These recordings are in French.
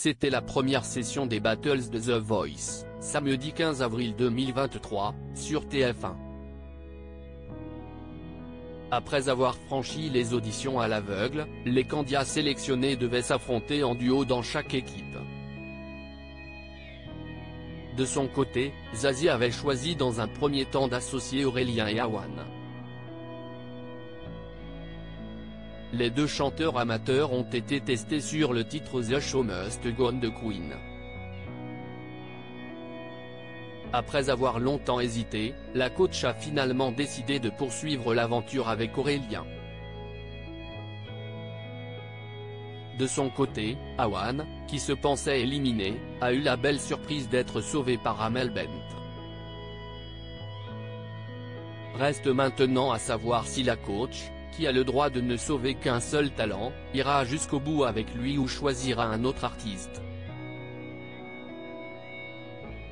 c'était la première session des Battles de The Voice, samedi 15 avril 2023, sur TF1. Après avoir franchi les auditions à l'aveugle, les candidats sélectionnés devaient s'affronter en duo dans chaque équipe. De son côté, Zazie avait choisi dans un premier temps d'associer Aurélien et Awan. Les deux chanteurs amateurs ont été testés sur le titre The Show Must Go On de Queen. Après avoir longtemps hésité, la coach a finalement décidé de poursuivre l'aventure avec Aurélien. De son côté, Awan, qui se pensait éliminé, a eu la belle surprise d'être sauvé par Amel Bent. Reste maintenant à savoir si la coach, qui a le droit de ne sauver qu'un seul talent, ira jusqu'au bout avec lui ou choisira un autre artiste.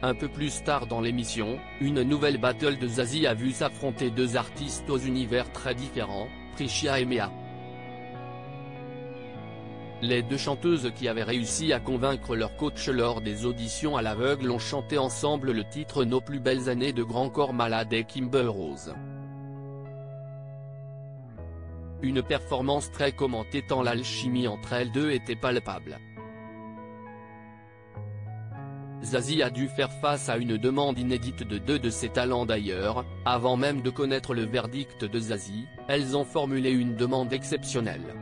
Un peu plus tard dans l'émission, une nouvelle battle de Zazie a vu s'affronter deux artistes aux univers très différents, Prishia et Méa. Les deux chanteuses qui avaient réussi à convaincre leur coach lors des auditions à l'aveugle ont chanté ensemble le titre Nos plus belles années de Grand Corps Malade et Kimber Rose. Une performance très commentée tant l'alchimie entre elles deux était palpable. Zazie a dû faire face à une demande inédite de deux de ses talents d'ailleurs, avant même de connaître le verdict de Zazie, elles ont formulé une demande exceptionnelle.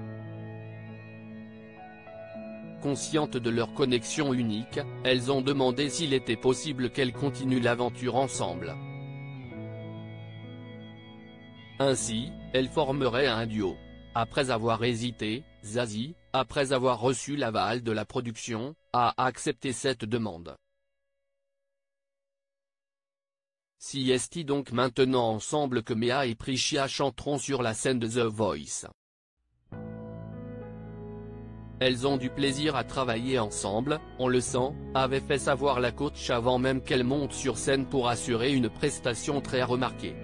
Conscientes de leur connexion unique, elles ont demandé s'il était possible qu'elles continuent l'aventure ensemble. Ainsi, elles formeraient un duo. Après avoir hésité, Zazie, après avoir reçu l'aval de la production, a accepté cette demande. Si est donc maintenant ensemble que Méa et Prishia chanteront sur la scène de The Voice. Elles ont du plaisir à travailler ensemble, on le sent, avait fait savoir la coach avant même qu'elle monte sur scène pour assurer une prestation très remarquée.